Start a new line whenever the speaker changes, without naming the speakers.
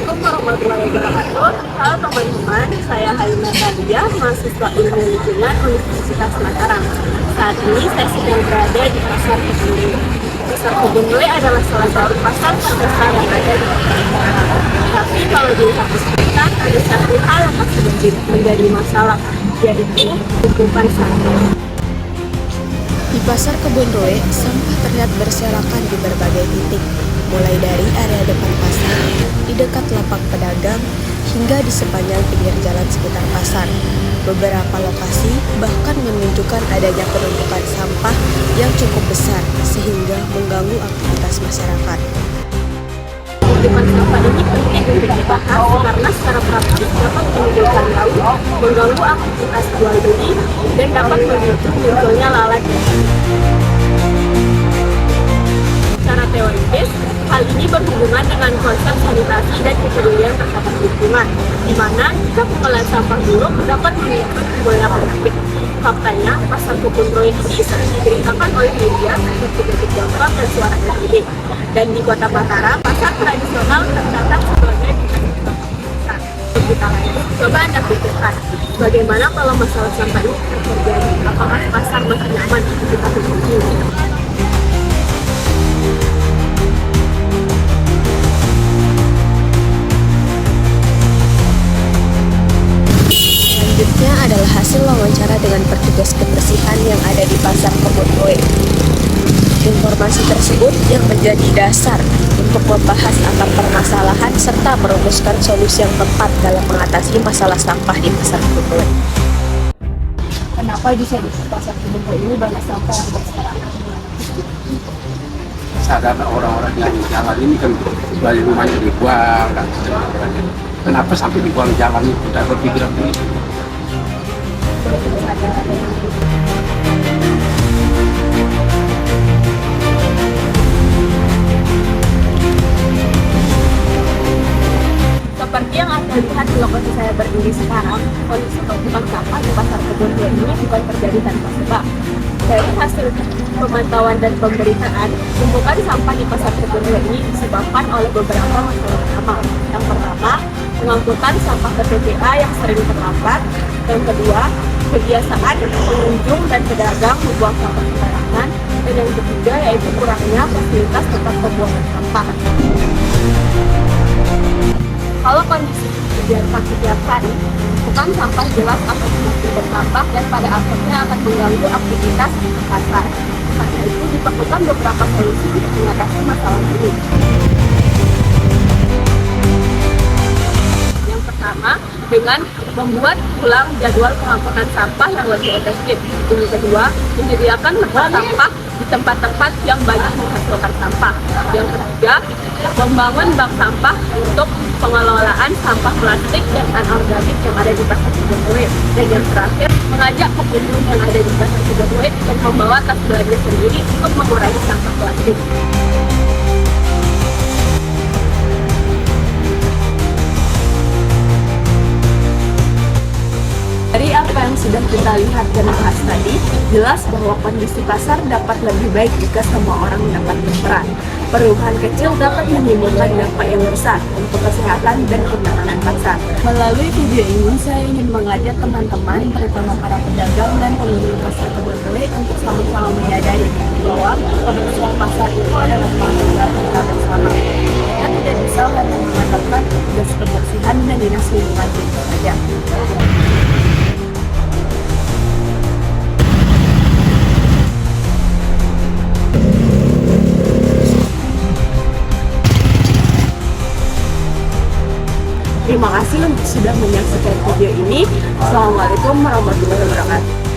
Assalamualaikum warahmatullahi wabarakatuh. Halo teman-teman, saya Halimah Nadia, mahasiswa Ilmu Lingkungan Universitas Mataram. Saat ini saya sedang berada di Pasar Kebun. Pasar Kebun adalah salah satu pasar terbesar yang ada di Kota Mataram. Tapi kalau dilihat kesulitan, ada satu hal yang masih menjadi masalah, yaitu tumpukan sampah.
Di Pasar Kebun Roe, sampah terlihat berserakan di berbagai titik, mulai dari area depan pasar, di dekat lapak pedagang, hingga di sepanjang pinggir jalan sekitar pasar. Beberapa lokasi bahkan menunjukkan adanya penumpukan sampah yang cukup besar, sehingga mengganggu aktivitas masyarakat.
Tumpukan sampah ini penting untuk dibahas karena secara praktis dapat menimbulkan bau, mengganggu aktivitas jual beli, dan dapat memicu munculnya lalat. Secara teoritis, hal ini berhubungan dengan konsep sanitasi dan kepedulian terhadap lingkungan, di mana jika pengolahan sampah buruk dapat menimbulkan timbulnya penyakit. Faktanya, pasar Kebun Roe ini sering diberitakan oleh media seperti Detik Jangkau dan Suara RRI. Dan di Kota Mataram, pasar tradisional tercatat sebagai pasar. Kita lanjut, coba Anda pikirkan, bagaimana kalau masalah sampah ini terjadi? Apakah pasar masih nyaman untuk kita kunjungi?
Selanjutnya adalah hasil wawancara dengan petugas kebersihan yang ada di Pasar Kebun Roe. Informasi tersebut yang menjadi dasar untuk membahas akar permasalahan serta merumuskan solusi yang tepat dalam mengatasi masalah sampah di Pasar Kebun Roe.
Kenapa bisa di pasar Kebun Roe ini banyak sampah yang berserakan?
Sadar orang-orang yang jalan ini kan dari rumahnya dibuang dan sebagainya. Kenapa sampai dibuang jalan itu? Tidak berpikiran begitu.
Seperti yang Anda lihat di lokasi saya berdiri sekarang, kondisi tumpukan sampah di Pasar Kebun Roe ini bukan terjadi tanpa sebab. Dari hasil pemantauan dan pemberitaan, tumpukan sampah di Pasar Kebun Roe ini disebabkan oleh beberapa masalah utama. Yang pertama, pengangkutan sampah ke TPA yang sering terlambat. Yang kedua, kebiasaan pengunjung dan pedagang membuang sampah sembarangan. Dan yang ketiga, yaitu kurangnya fasilitas tempat pembuangan sampah. Kalau kondisi dibiarkan setiap hari, tumpukan sampah jelas akan semakin bertambah dan pada akhirnya akan mengganggu aktivitas pasar. Karena itu diperlukan beberapa solusi untuk mengatasi masalah ini. Yang pertama, dengan membuat ulang jadwal pengangkutan sampah yang lebih efektif. Yang kedua, menyediakan tempat sampah di tempat-tempat yang banyak menghasilkan sampah. Yang ketiga, membangun bank sampah untuk pengelolaan sampah plastik dan anorganik yang ada di Pasar Kebun Roe. Dan yang terakhir, mengajak pengunjung yang ada di Pasar Kebun Roe dan membawa tas belanja sendiri untuk mengurangi sampah plastik. Dari apa yang sudah kita lihat dan bahas tadi, jelas bahwa kondisi pasar dapat lebih baik jika semua orang dapat berperan. Perubahan kecil dapat menimbulkan dampak yang besar untuk kesehatan dan penanganan pasar. Melalui video ini, saya ingin mengajak teman-teman, terutama para pedagang dan pengunjung Pasar Kebun Roe untuk sama-sama menyadari bahwa kebersihan pasar itu adalah tanggung jawab kita bersama. Kita tidak bisa hanya mengandalkan tugas kebersihan dan dinas lingkungan hidup saja. Terima kasih sudah menyaksikan video ini. Assalamualaikum warahmatullahi wabarakatuh.